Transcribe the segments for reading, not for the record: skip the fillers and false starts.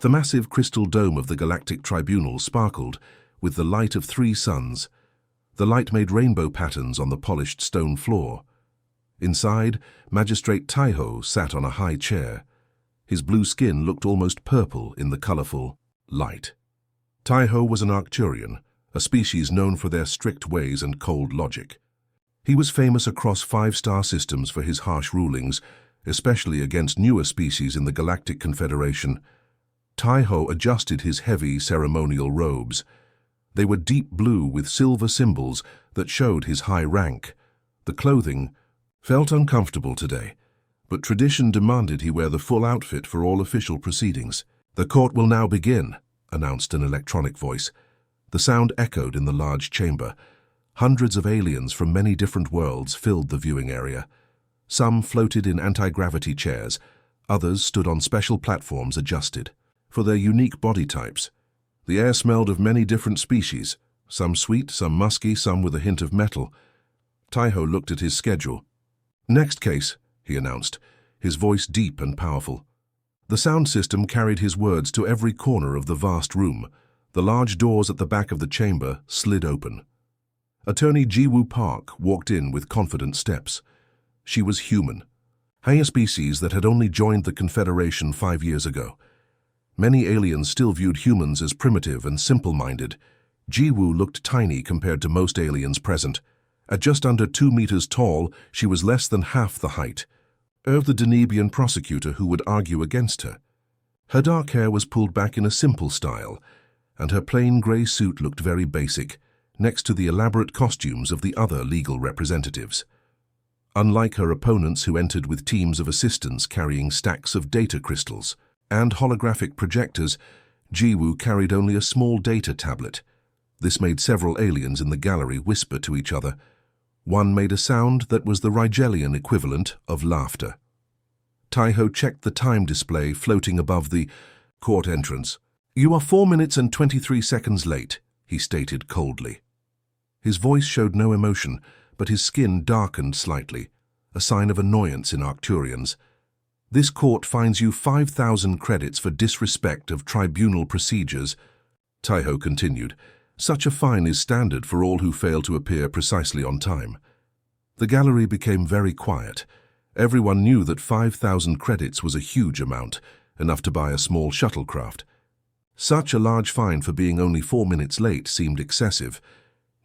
The massive crystal dome of the Galactic Tribunal sparkled with the light of 3 suns. The light made rainbow patterns on the polished stone floor. Inside, Magistrate Taiho sat on a high chair. His blue skin looked almost purple in the colorful light. Taiho was an Arcturian, a species known for their strict ways and cold logic. He was famous across 5-star systems for his harsh rulings, especially against newer species in the Galactic Confederation. Taiho adjusted his heavy ceremonial robes. They were deep blue with silver symbols that showed his high rank. The clothing felt uncomfortable today, but tradition demanded he wear the full outfit for all official proceedings. "The court will now begin," announced an electronic voice. The sound echoed in the large chamber. Hundreds of aliens from many different worlds filled the viewing area. Some floated in anti-gravity chairs, others stood on special platforms adjusted for their unique body types. The air smelled of many different species, some sweet, some musky, some with a hint of metal. Taiho looked at his schedule. "Next case," he announced, his voice deep and powerful. The sound system carried his words to every corner of the vast room. The large doors at the back of the chamber slid open. Attorney Jiwoo Park walked in with confident steps. She was human, a species that had only joined the Confederation 5 years ago. Many aliens still viewed humans as primitive and simple-minded. Jiwoo looked tiny compared to most aliens present. At just under 2 meters tall, she was less than half the height of the Danubian prosecutor who would argue against her. Her dark hair was pulled back in a simple style, and her plain grey suit looked very basic, next to the elaborate costumes of the other legal representatives. Unlike her opponents who entered with teams of assistants carrying stacks of data crystals and holographic projectors, Jiwoo carried only a small data tablet. This made several aliens in the gallery whisper to each other. One made a sound that was the Rigelian equivalent of laughter. Taiho checked the time display floating above the court entrance. "You are 4 minutes and 23 seconds late," he stated coldly. His voice showed no emotion, but his skin darkened slightly, a sign of annoyance in Arcturians. "This court fines you 5,000 credits for disrespect of tribunal procedures," Taiho continued. "Such a fine is standard for all who fail to appear precisely on time." The gallery became very quiet. Everyone knew that 5,000 credits was a huge amount, enough to buy a small shuttlecraft. Such a large fine for being only 4 minutes late seemed excessive.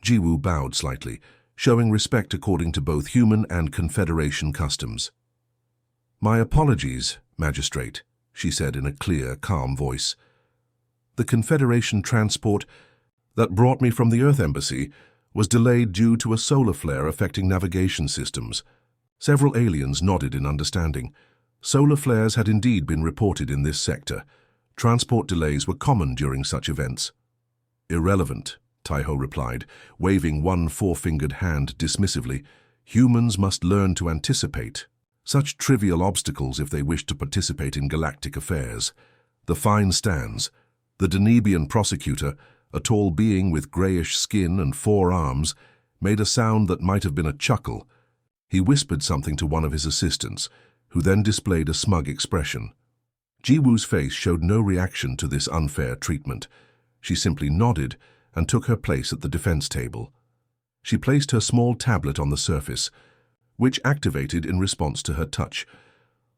Jiwoo bowed slightly, showing respect according to both human and Confederation customs. "My apologies, Magistrate," she said in a clear, calm voice. "The Confederation transport that brought me from the Earth Embassy was delayed due to a solar flare affecting navigation systems." Several aliens nodded in understanding. Solar flares had indeed been reported in this sector. Transport delays were common during such events. "Irrelevant," Taiho replied, waving one four-fingered hand dismissively. "Humans must learn to anticipate such trivial obstacles if they wish to participate in galactic affairs." The fine stands. The Danubian prosecutor, a tall being with grayish skin and 4 arms, made a sound that might have been a chuckle. He whispered something to one of his assistants, who then displayed a smug expression. Jiwoo's face showed no reaction to this unfair treatment. She simply nodded and took her place at the defense table. She placed her small tablet on the surface, which activated in response to her touch.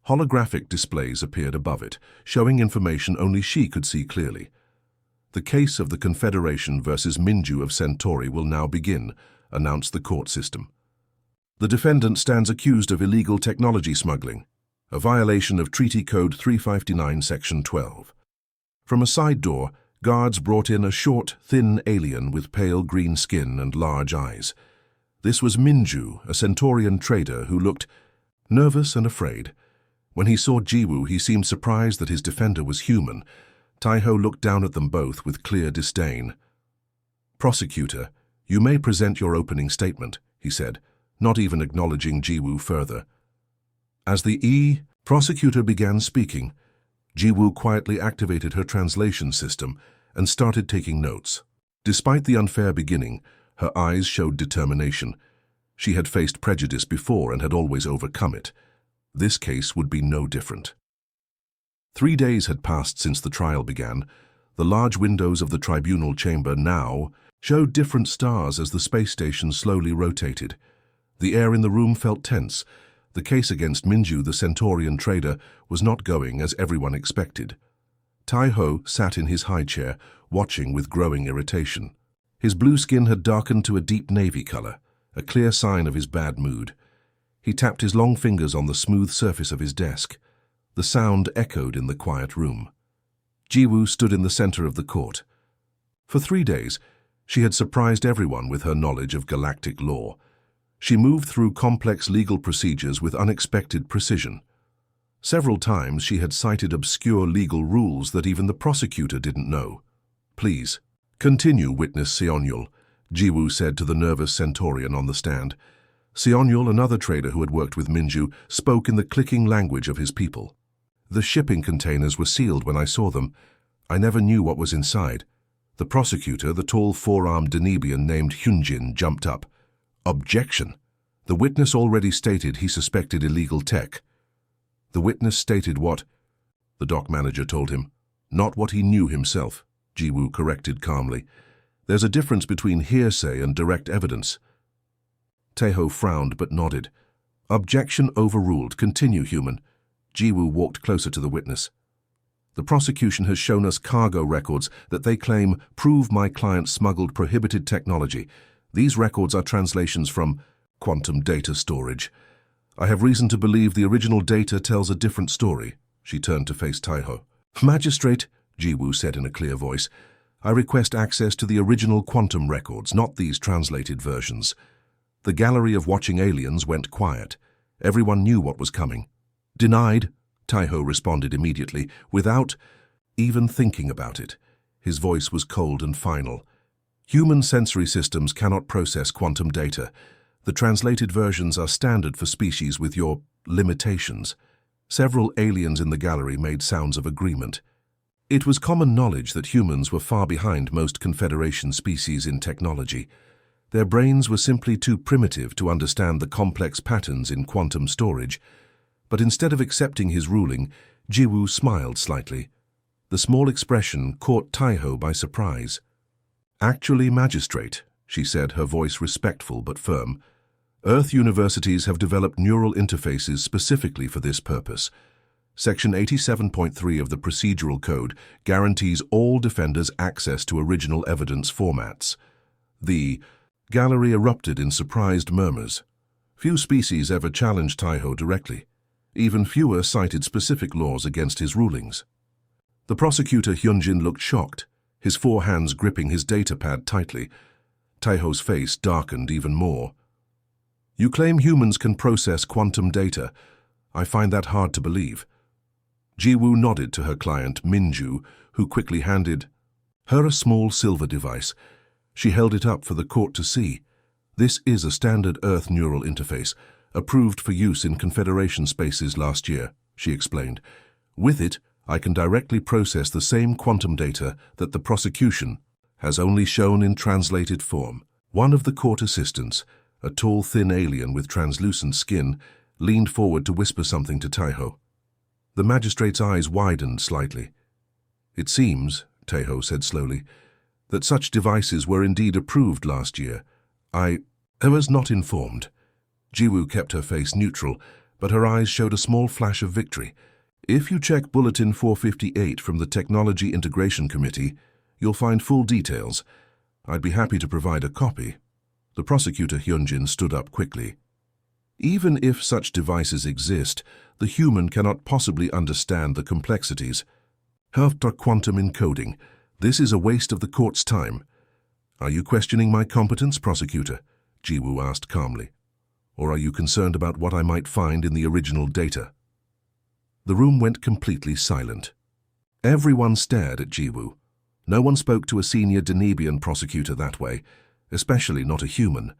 Holographic displays appeared above it, showing information only she could see clearly. "The case of the Confederation versus Minju of Centauri will now begin," announced the court system. "The defendant stands accused of illegal technology smuggling, a violation of Treaty Code 359, Section 12. From a side door, guards brought in a short, thin alien with pale green skin and large eyes. This was Minju, a Centaurian trader who looked nervous and afraid. When he saw Jiwoo, he seemed surprised that his defender was human. Taiho looked down at them both with clear disdain. "Prosecutor, you may present your opening statement," he said, not even acknowledging Jiwoo further. As the prosecutor began speaking, Jiwoo quietly activated her translation system and started taking notes. Despite the unfair beginning, her eyes showed determination. She had faced prejudice before and had always overcome it. This case would be no different. 3 days had passed since the trial began. The large windows of the tribunal chamber now showed different stars as the space station slowly rotated. The air in the room felt tense. The case against Minju, the Centaurian trader, was not going as everyone expected. Tai-Ho sat in his high chair, watching with growing irritation. His blue skin had darkened to a deep navy color, a clear sign of his bad mood. He tapped his long fingers on the smooth surface of his desk. The sound echoed in the quiet room. Jiwoo stood in the center of the court. For 3 days, she had surprised everyone with her knowledge of galactic law. She moved through complex legal procedures with unexpected precision. Several times she had cited obscure legal rules that even the prosecutor didn't know. "Please, continue, witness Seonyul," Jiwoo said to the nervous Centaurian on the stand. Seonyul, another trader who had worked with Minju, spoke in the clicking language of his people. "The shipping containers were sealed when I saw them. I never knew what was inside." The prosecutor, the tall four-armed Danebian named Hyunjin, jumped up. "Objection! The witness already stated he suspected illegal tech." "The witness stated what?" the dock manager told him. "Not what he knew himself," Jiwoo corrected calmly. "There's a difference between hearsay and direct evidence." Taeho frowned but nodded. "Objection overruled. Continue, human." Jiwoo walked closer to the witness. "The prosecution has shown us cargo records that they claim prove my client smuggled prohibited technology. These records are translations from quantum data storage. I have reason to believe the original data tells a different story." She turned to face Taeho. "Magistrate," Jiwoo said in a clear voice, "I request access to the original quantum records, not these translated versions." The gallery of watching aliens went quiet. Everyone knew what was coming. "Denied," Taeho responded immediately, without even thinking about it. His voice was cold and final. "Human sensory systems cannot process quantum data. The translated versions are standard for species with your limitations." Several aliens in the gallery made sounds of agreement. It was common knowledge that humans were far behind most Confederation species in technology. Their brains were simply too primitive to understand the complex patterns in quantum storage. But instead of accepting his ruling, Jiwoo smiled slightly. The small expression caught Taeho by surprise. "Actually, magistrate," she said, her voice respectful but firm, "Earth universities have developed neural interfaces specifically for this purpose. Section 87.3 of the Procedural Code guarantees all defenders access to original evidence formats." The gallery erupted in surprised murmurs. Few species ever challenged Taeho directly. Even fewer cited specific laws against his rulings. The prosecutor Hyunjin looked shocked, his 4 hands gripping his datapad tightly. Taeho's face darkened even more. "You claim humans can process quantum data. I find that hard to believe." Jiwoo nodded to her client, Minju, who quickly handed her a small silver device. She held it up for the court to see. "This is a standard Earth neural interface, approved for use in Confederation spaces last year," she explained. "With it, I can directly process the same quantum data that the prosecution has only shown in translated form." One of the court assistants, a tall, thin alien with translucent skin, leaned forward to whisper something to Taeho. The magistrate's eyes widened slightly. "It seems," Taeho said slowly, "that such devices were indeed approved last year. I was not informed." Jiwoo kept her face neutral, but her eyes showed a small flash of victory. "If you check Bulletin 458 from the Technology Integration Committee, you'll find full details. I'd be happy to provide a copy." The prosecutor Hyunjin stood up quickly. "Even if such devices exist, the human cannot possibly understand the complexities. After quantum encoding, this is a waste of the court's time." "Are you questioning my competence, prosecutor?" Jiwoo asked calmly. "Or are you concerned about what I might find in the original data?" The room went completely silent. Everyone stared at Jiwoo. No one spoke to a senior Danebian prosecutor that way, especially not a human.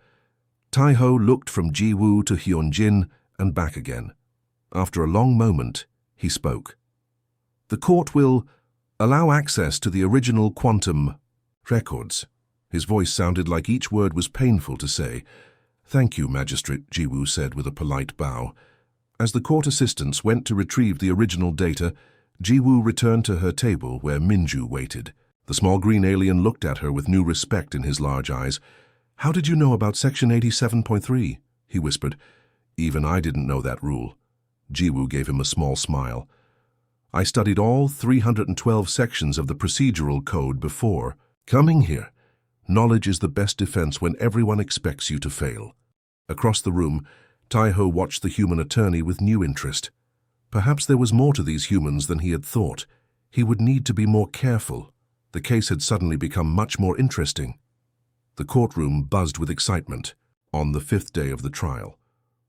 Taeho looked from Jiwoo to Hyunjin and back again. After a long moment, he spoke. "The court will allow access to the original quantum records." His voice sounded like each word was painful to say. "Thank you, Magistrate," Jiwoo said with a polite bow. As the court assistants went to retrieve the original data, Jiwoo returned to her table where Minju waited. The small green alien looked at her with new respect in his large eyes. "How did you know about Section 87.3? He whispered. "Even I didn't know that rule." Jiwoo gave him a small smile. "I studied all 312 sections of the procedural code before coming here. Knowledge is the best defense when everyone expects you to fail." Across the room, Taiho watched the human attorney with new interest. Perhaps there was more to these humans than he had thought. He would need to be more careful. The case had suddenly become much more interesting. The courtroom buzzed with excitement. On the 5th day of the trial,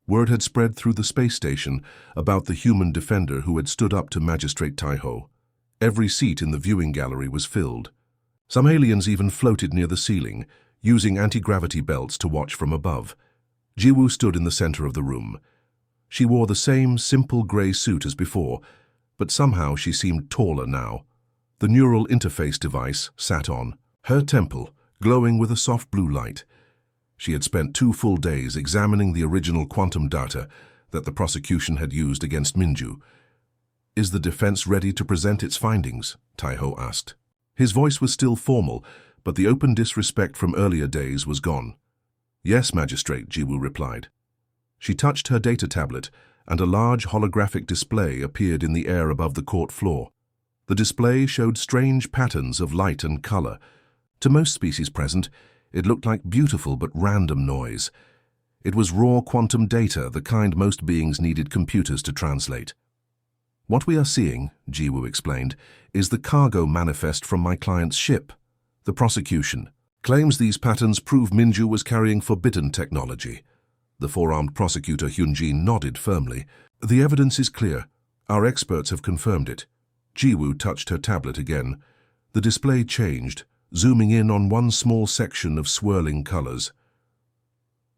word had spread through the space station about the human defender who had stood up to Magistrate Taiho. Every seat in the viewing gallery was filled. Some aliens even floated near the ceiling, using anti-gravity belts to watch from above. Jiwoo stood in the center of the room. She wore the same simple gray suit as before, but somehow she seemed taller now. The neural interface device sat on her temple, glowing with a soft blue light. She had spent 2 full days examining the original quantum data that the prosecution had used against Minju. "Is the defense ready to present its findings?" Taiho asked. His voice was still formal, but the open disrespect from earlier days was gone. "Yes, Magistrate," Jiwoo replied. She touched her data tablet, and a large holographic display appeared in the air above the court floor. The display showed strange patterns of light and color. To most species present, it looked like beautiful but random noise. It was raw quantum data, the kind most beings needed computers to translate. "What we are seeing," Jiwoo explained, "is the cargo manifest from my client's ship. The prosecution claims these patterns prove Minju was carrying forbidden technology." The four-armed prosecutor Hyunjin nodded firmly. "The evidence is clear. Our experts have confirmed it." Jiwoo touched her tablet again. The display changed, zooming in on one small section of swirling colors.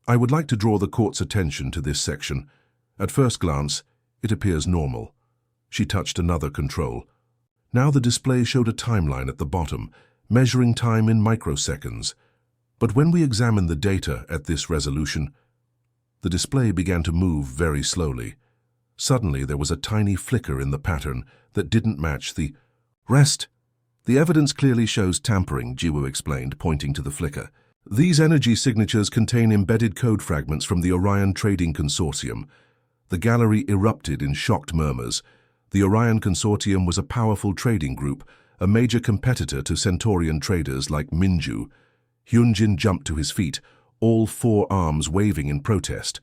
"I would like to draw the court's attention to this section. At first glance, it appears normal." She touched another control. Now the display showed a timeline at the bottom, measuring time in microseconds. But when we examined the data at this resolution, the display began to move very slowly. Suddenly there was a tiny flicker in the pattern that didn't match the rest. "The evidence clearly shows tampering," Jiwoo explained, pointing to the flicker. "These energy signatures contain embedded code fragments from the Orion Trading Consortium." The gallery erupted in shocked murmurs. The Orion Consortium was a powerful trading group, a major competitor to Centaurian traders like Minju. Hyunjin jumped to his feet, all 4 arms waving in protest.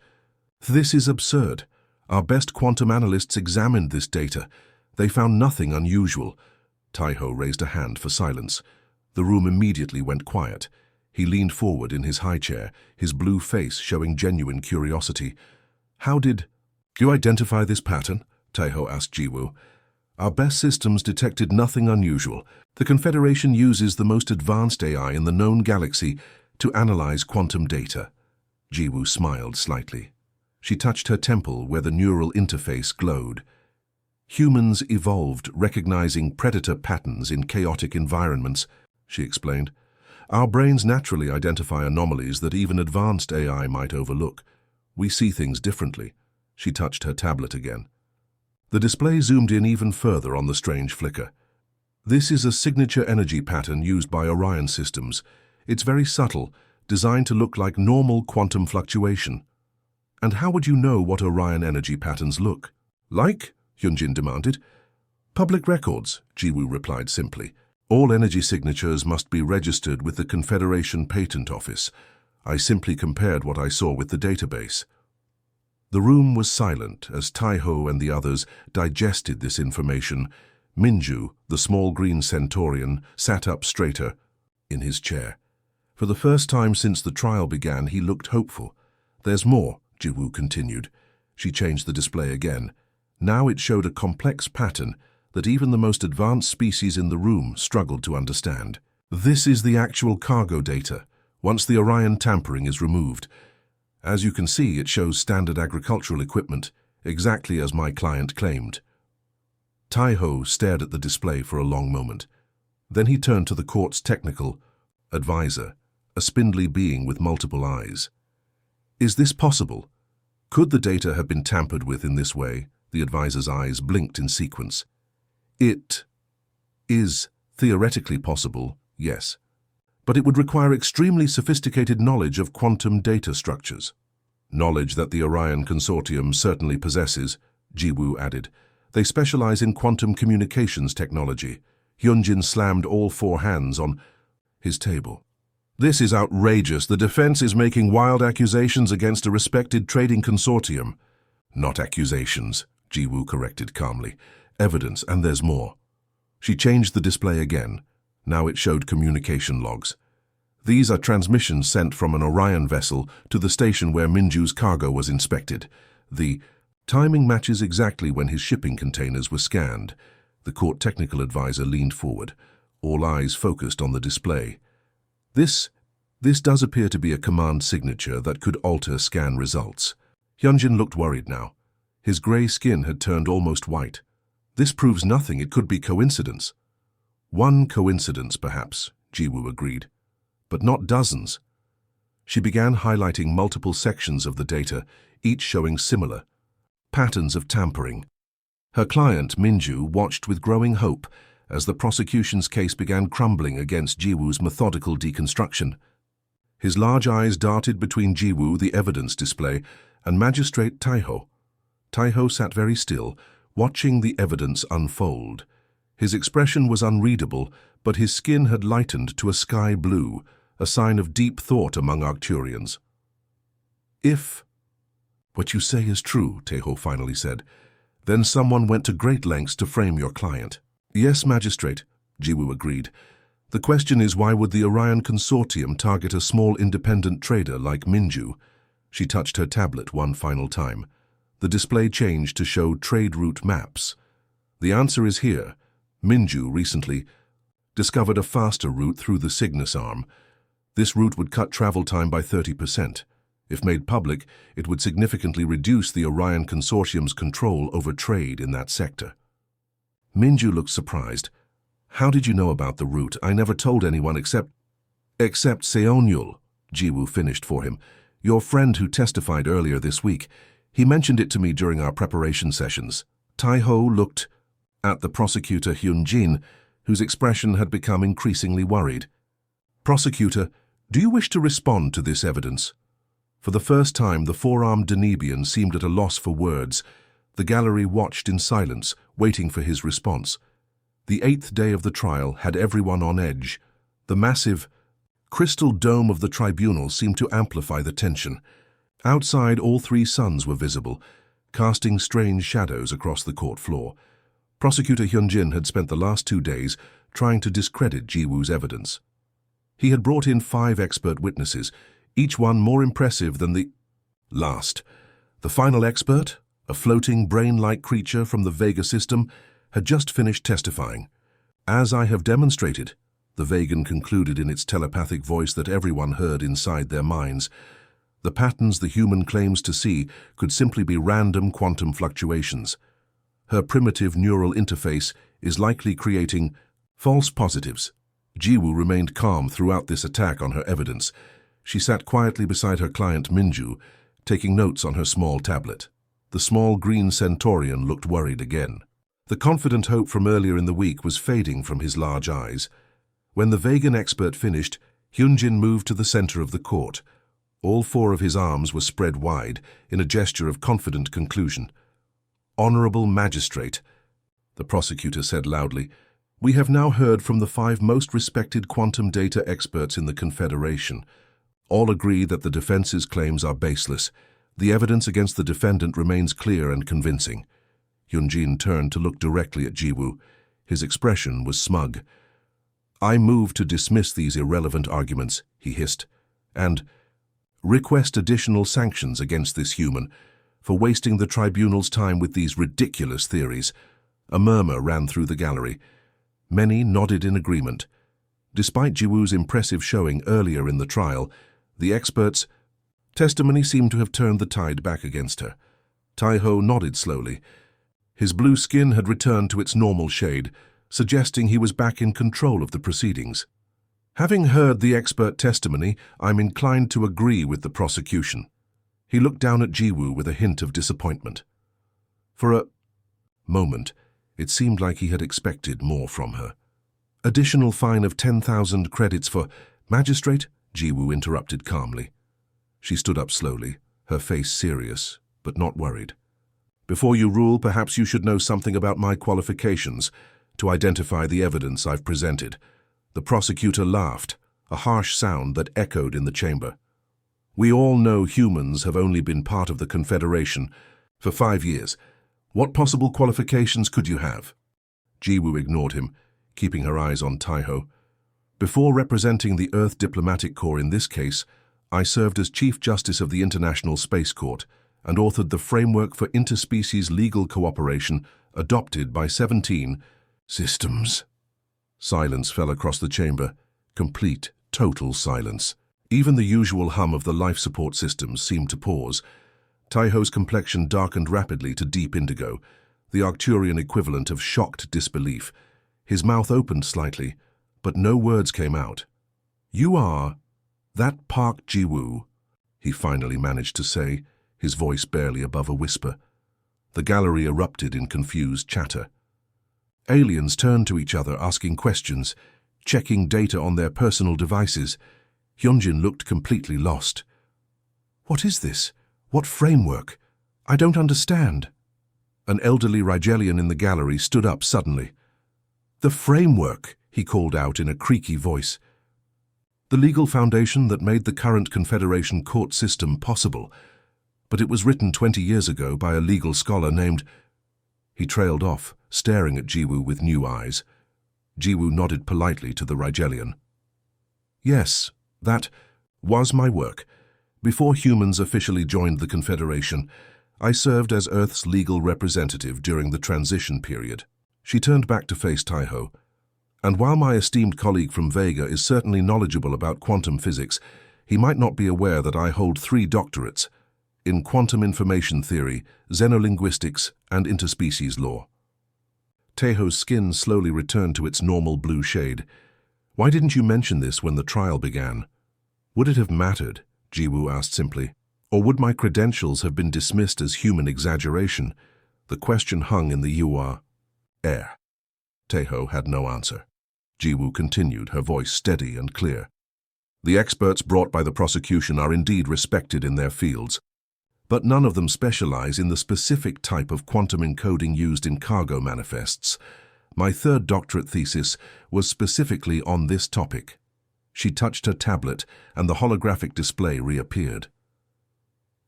"This is absurd. Our best quantum analysts examined this data. They found nothing unusual." Taiho raised a hand for silence. The room immediately went quiet. He leaned forward in his high chair, his blue face showing genuine curiosity. "How did you identify this pattern?" Taiho asked Jiwoo. "Our best systems detected nothing unusual. The Confederation uses the most advanced AI in the known galaxy to analyze quantum data." Jiwoo smiled slightly. She touched her temple where the neural interface glowed. "Humans evolved recognizing predator patterns in chaotic environments," she explained. "Our brains naturally identify anomalies that even advanced AI might overlook. We see things differently." She touched her tablet again. The display zoomed in even further on the strange flicker. "This is a signature energy pattern used by Orion systems. It's very subtle, designed to look like normal quantum fluctuation." "And how would you know what Orion energy patterns look like?" Hyunjin demanded. "Public records," Jiwoo replied simply. "All energy signatures must be registered with the Confederation Patent Office. I simply compared what I saw with the database." The room was silent as Taiho and the others digested this information. Minju, the small green Centaurian, sat up straighter in his chair. For the first time since the trial began, he looked hopeful. "There's more," Jiwoo continued. She changed the display again. Now it showed a complex pattern that even the most advanced species in the room struggled to understand. "This is the actual cargo data, once the Orion tampering is removed. As you can see, it shows standard agricultural equipment, exactly as my client claimed." Taiho stared at the display for a long moment. Then he turned to the court's technical advisor, a spindly being with multiple eyes. "Is this possible? Could the data have been tampered with in this way?" The advisor's eyes blinked in sequence. It is theoretically possible, yes, but it would require extremely sophisticated knowledge of quantum data structures. Knowledge that the Orion Consortium certainly possesses, Jiwoo added. They specialize in quantum communications technology. Hyunjin slammed all four hands on his table. This is outrageous. The defense is making wild accusations against a respected trading consortium. Not accusations, Jiwoo corrected calmly. Evidence, and there's more. She changed the display again. Now it showed communication logs. These are transmissions sent from an Orion vessel to the station where Minju's cargo was inspected. The timing matches exactly when his shipping containers were scanned. The court technical advisor leaned forward, all eyes focused on the display. This does appear to be a command signature that could alter scan results. Hyunjin looked worried now. His grey skin had turned almost white. This proves nothing. It could be coincidence. One coincidence, perhaps, Jiwoo agreed, but not dozens. She began highlighting multiple sections of the data, each showing similar patterns of tampering. Her client, Minju, watched with growing hope as the prosecution's case began crumbling against Jiwoo's methodical deconstruction. His large eyes darted between Jiwoo, the evidence display, and Magistrate Taiho. Taiho sat very still, watching the evidence unfold. His expression was unreadable, but his skin had lightened to a sky blue, a sign of deep thought among Arcturians. If what you say is true, Taiho finally said, then someone went to great lengths to frame your client. Yes, Magistrate, Jiwoo agreed. The question is, why would the Orion Consortium target a small independent trader like Minju? She touched her tablet one final time. The display changed to show trade route maps. The answer is here. Minju recently discovered a faster route through the Cygnus arm. This route would cut travel time by 30%. If made public, it would significantly reduce the Orion Consortium's control over trade in that sector. Minju looked surprised. How did you know about the route? I never told anyone except Seonyul, Jiwoo finished for him. Your friend who testified earlier this week. He mentioned it to me during our preparation sessions. Taiho looked at the prosecutor Hyunjin, whose expression had become increasingly worried. Prosecutor, do you wish to respond to this evidence? For the first time, the four-armed Danubian seemed at a loss for words. The gallery watched in silence, waiting for his response. The 8th day of the trial had everyone on edge. The massive crystal dome of the tribunal seemed to amplify the tension. Outside, all three suns were visible, casting strange shadows across the court floor. Prosecutor Hyunjin had spent the last 2 days trying to discredit Jiwoo's evidence. He had brought in 5 expert witnesses, each one more impressive than the last. The final expert, a floating brain-like creature from the Vega system, had just finished testifying. As I have demonstrated, the Vegan concluded in its telepathic voice that everyone heard inside their minds. The patterns the human claims to see could simply be random quantum fluctuations. Her primitive neural interface is likely creating false positives. Jiwoo remained calm throughout this attack on her evidence. She sat quietly beside her client Minju, taking notes on her small tablet. The small green Centaurian looked worried again. The confident hope from earlier in the week was fading from his large eyes. When the Vegan expert finished, Hyunjin moved to the center of the court. All 4 of his arms were spread wide in a gesture of confident conclusion. Honorable Magistrate, the prosecutor said loudly, we have now heard from the 5 most respected quantum data experts in the Confederation. All agree that the defense's claims are baseless. The evidence against the defendant remains clear and convincing. Hyunjin turned to look directly at Jiwoo. His expression was smug. I move to dismiss these irrelevant arguments, he hissed, and request additional sanctions against this human for wasting the tribunal's time with these ridiculous theories. A murmur ran through the gallery. Many nodded in agreement. Despite Jiwoo's impressive showing earlier in the trial, the expert's testimony seemed to have turned the tide back against her. Taiho nodded slowly. His blue skin had returned to its normal shade, suggesting he was back in control of the proceedings. Having heard the expert testimony, I'm inclined to agree with the prosecution. He looked down at Jiwoo with a hint of disappointment. For a moment, It seemed like he had expected more from her. Additional fine of 10,000 credits for— Magistrate, Jiwoo interrupted calmly. She stood up slowly, her face serious, but not worried. Before you rule, perhaps you should know something about my qualifications to identify the evidence I've presented. The prosecutor laughed, a harsh sound that echoed in the chamber. We all know humans have only been part of the Confederation for 5 years. What possible qualifications could you have? Jiwoo ignored him, keeping her eyes on Taiho. Before representing the Earth Diplomatic Corps in this case, I served as Chief Justice of the International Space Court and authored the framework for interspecies legal cooperation adopted by 17 systems. Silence fell across the chamber, complete, total silence. Even the usual hum of the life support systems seemed to pause. Taiho's complexion darkened rapidly to deep indigo, the Arcturian equivalent of shocked disbelief. His mouth opened slightly, but no words came out. You are that Park Jiwoo, he finally managed to say, his voice barely above a whisper. The gallery erupted in confused chatter. Aliens turned to each other asking questions, checking data on their personal devices. Hyunjin looked completely lost. What is this? What framework? I don't understand. An elderly Rigelian in the gallery stood up suddenly. The framework, he called out in a creaky voice. The legal foundation that made the current Confederation court system possible, but it was written 20 years ago by a legal scholar named— He trailed off, staring at Jiwoo with new eyes. Jiwoo nodded politely to the Rigelian. Yes, that was my work. Before humans officially joined the Confederation, I served as Earth's legal representative during the transition period. She turned back to face Taiho. And while my esteemed colleague from Vega is certainly knowledgeable about quantum physics, he might not be aware that I hold 3 doctorates in quantum information theory, xenolinguistics, and interspecies law. Taiho's skin slowly returned to its normal blue shade. Why didn't you mention this when the trial began? Would it have mattered? Jiwoo asked simply. Or would my credentials have been dismissed as human exaggeration? The question hung in the air. Taiho had no answer. Jiwoo continued, her voice steady and clear. The experts brought by the prosecution are indeed respected in their fields, but none of them specialize in the specific type of quantum encoding used in cargo manifests. My 3rd doctorate thesis was specifically on this topic. She touched her tablet, and the holographic display reappeared.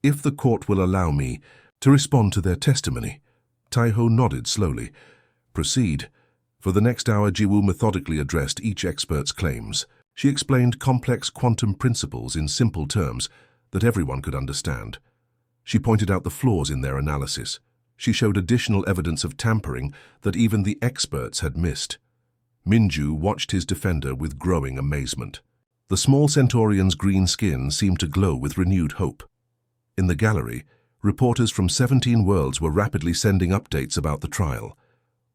If the court will allow me to respond to their testimony. Taiho nodded slowly. Proceed. For the next hour, Jiwoo methodically addressed each expert's claims. She explained complex quantum principles in simple terms that everyone could understand. She pointed out the flaws in their analysis. She showed additional evidence of tampering that even the experts had missed. Minju watched his defender with growing amazement. The small Centaurian's green skin seemed to glow with renewed hope. In the gallery, reporters from 17 worlds were rapidly sending updates about the trial.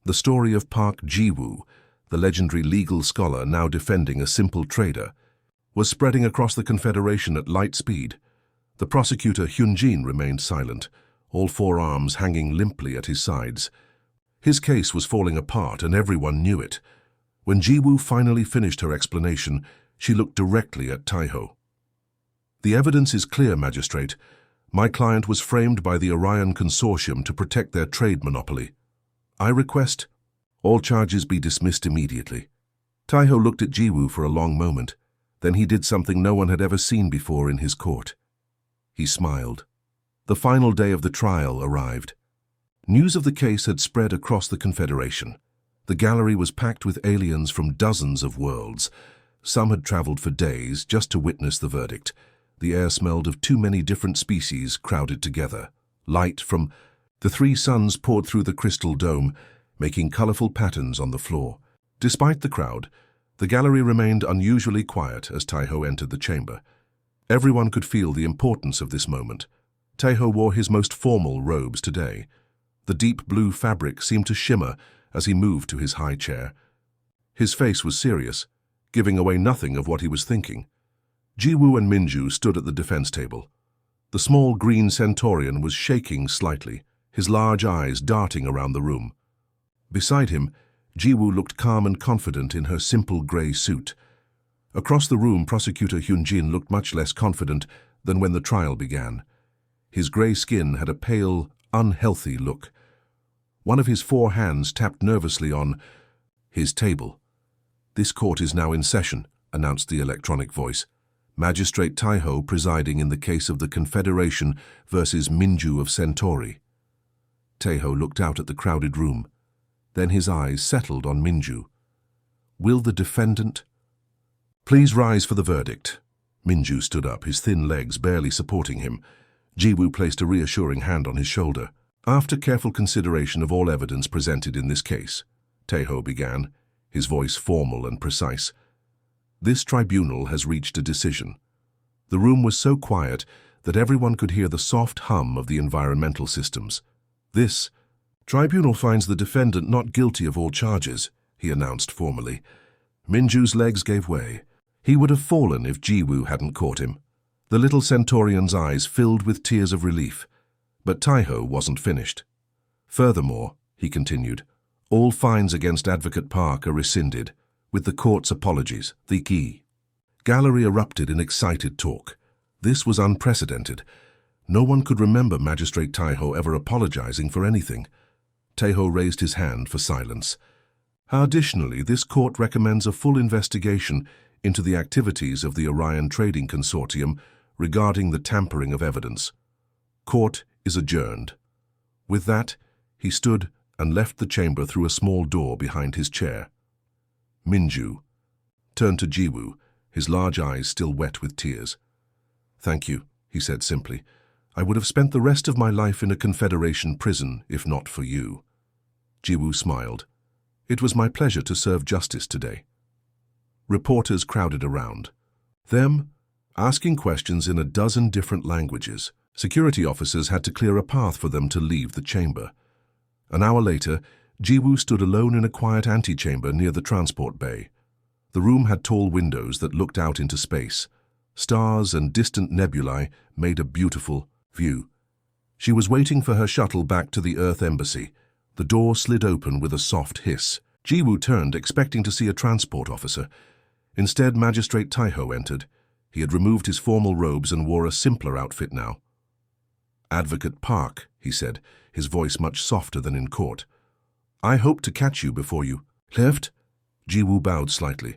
The story of Park Jiwoo, the legendary legal scholar now defending a simple trader, was spreading across the Confederation at light speed. The prosecutor Hyunjin remained silent, all 4 arms hanging limply at his sides. His case was falling apart and everyone knew it. When Jiwoo finally finished her explanation, she looked directly at Taiho. The evidence is clear, Magistrate. My client was framed by the Orion Consortium to protect their trade monopoly. I request all charges be dismissed immediately. Taiho looked at Jiwoo for a long moment. Then he did something no one had ever seen before in his court. He smiled. The final day of the trial arrived. News of the case had spread across the Confederation. The gallery was packed with aliens from dozens of worlds. Some had traveled for days just to witness the verdict. The air smelled of too many different species crowded together. Light from the 3 suns poured through the crystal dome, making colorful patterns on the floor. Despite the crowd, the gallery remained unusually quiet as Taiho entered the chamber. Everyone could feel the importance of this moment. Taiho wore his most formal robes today. The deep blue fabric seemed to shimmer as he moved to his high chair. His face was serious, giving away nothing of what he was thinking. Jiwoo and Minju stood at the defense table. The small green Centaurian was shaking slightly, his large eyes darting around the room. Beside him, Jiwoo looked calm and confident in her simple grey suit. Across the room, Prosecutor Hyunjin looked much less confident than when the trial began. His grey skin had a pale, unhealthy look. One of his 4 hands tapped nervously on his table. "This court is now in session," announced the electronic voice. "Magistrate Taiho presiding in the case of the Confederation versus Minju of Centauri." Taiho looked out at the crowded room. Then his eyes settled on Minju. "Will the defendant—" "Please rise for the verdict." Minju stood up, his thin legs barely supporting him. Jiwoo placed a reassuring hand on his shoulder. "After careful consideration of all evidence presented in this case," Taiho began, his voice formal and precise, "this tribunal has reached a decision." The room was so quiet that everyone could hear the soft hum of the environmental systems. "This tribunal finds the defendant not guilty of all charges," he announced formally. Minju's legs gave way. He would have fallen if Jiwoo hadn't caught him. The little Centaurian's eyes filled with tears of relief. But Taiho wasn't finished. "Furthermore," he continued, "all fines against Advocate Park are rescinded, with the court's apologies, the key." Gallery erupted in excited talk. This was unprecedented. No one could remember Magistrate Taiho ever apologizing for anything. Taiho raised his hand for silence. "Additionally, this court recommends a full investigation into the activities of the Orion Trading Consortium regarding the tampering of evidence. Court is adjourned." With that, he stood and left the chamber through a small door behind his chair. Minju turned to Jiwoo, his large eyes still wet with tears. "Thank you," he said simply. "I would have spent the rest of my life in a Confederation prison if not for you." Jiwoo smiled. "It was my pleasure to serve justice today." Reporters crowded around. Them, asking questions in a dozen different languages. Security officers had to clear a path for them to leave the chamber. An hour later, Jiwoo stood alone in a quiet antechamber near the transport bay. The room had tall windows that looked out into space. Stars and distant nebulae made a beautiful view. She was waiting for her shuttle back to the Earth Embassy. The door slid open with a soft hiss. Jiwoo turned, expecting to see a transport officer. Instead, Magistrate Taiho entered. He had removed his formal robes and wore a simpler outfit now. "Advocate Park," he said, his voice much softer than in court. "I hope to catch you before you left." Jiwoo bowed slightly.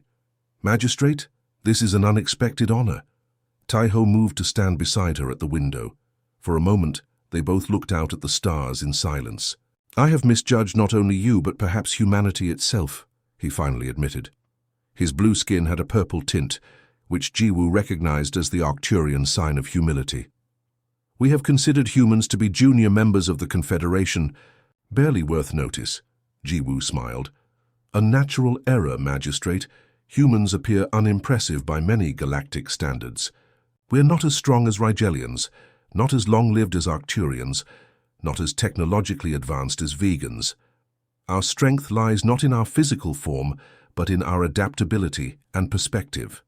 "Magistrate, this is an unexpected honor." Taiho moved to stand beside her at the window. For a moment, they both looked out at the stars in silence. "I have misjudged not only you, but perhaps humanity itself," he finally admitted. His blue skin had a purple tint, which Jiwoo recognized as the Arcturian sign of humility. "We have considered humans to be junior members of the Confederation, barely worth notice," Jiwoo smiled. "A natural error, Magistrate. Humans appear unimpressive by many galactic standards. We're not as strong as Rigelians, not as long-lived as Arcturians, not as technologically advanced as vegans. Our strength lies not in our physical form, but in our adaptability and perspective."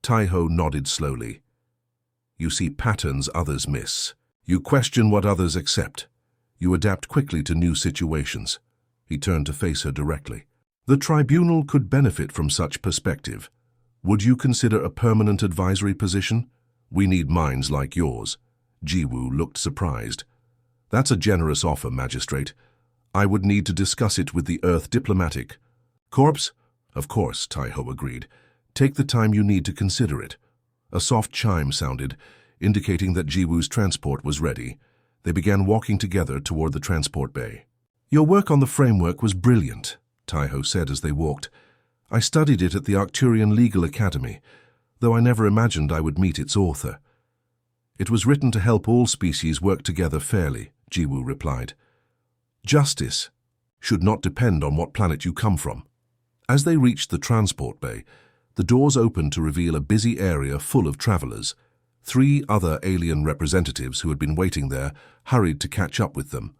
Taiho nodded slowly. "You see patterns others miss. You question what others accept. You adapt quickly to new situations." He turned to face her directly. "The tribunal could benefit from such perspective. Would you consider a permanent advisory position? We need minds like yours." Jiwoo looked surprised. "That's a generous offer, Magistrate. I would need to discuss it with the Earth Diplomatic Corps." "Of course," Taiho agreed. "Take the time you need to consider it." A soft chime sounded, indicating that Jiwoo's transport was ready. They began walking together toward the transport bay. "Your work on the framework was brilliant," Taiho said as they walked. "I studied it at the Arcturian Legal Academy, though I never imagined I would meet its author." "It was written to help all species work together fairly," Jiwoo replied. "Justice should not depend on what planet you come from." As they reached the transport bay, the doors opened to reveal a busy area full of travelers. 3 other alien representatives who had been waiting there hurried to catch up with them.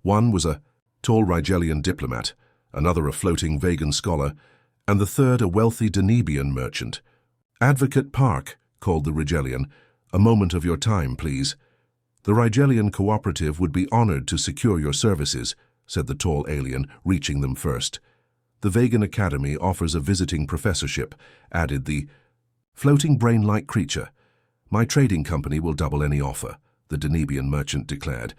One was a tall Rigelian diplomat, another a floating vegan scholar, and the third a wealthy Danebian merchant. "Advocate Park," called the Rigelian, "a moment of your time, please. The Rigelian Cooperative would be honored to secure your services," said the tall alien, reaching them first. "The Vegan Academy offers a visiting professorship," added the floating brain-like creature. "My trading company will double any offer," the Danebian merchant declared.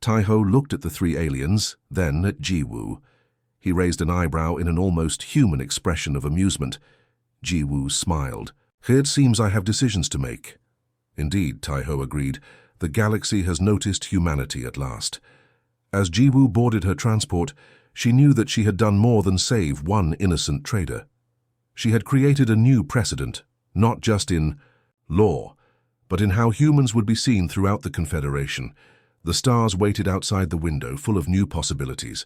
Taiho looked at the three aliens, then at Jiwoo. He raised an eyebrow in an almost human expression of amusement. Jiwoo smiled. "It seems I have decisions to make." "Indeed," Taiho agreed. "The galaxy has noticed humanity at last." As Jiwoo boarded her transport, she knew that she had done more than save one innocent trader. She had created a new precedent, not just in law, but in how humans would be seen throughout the Confederation. The stars waited outside the window, full of new possibilities.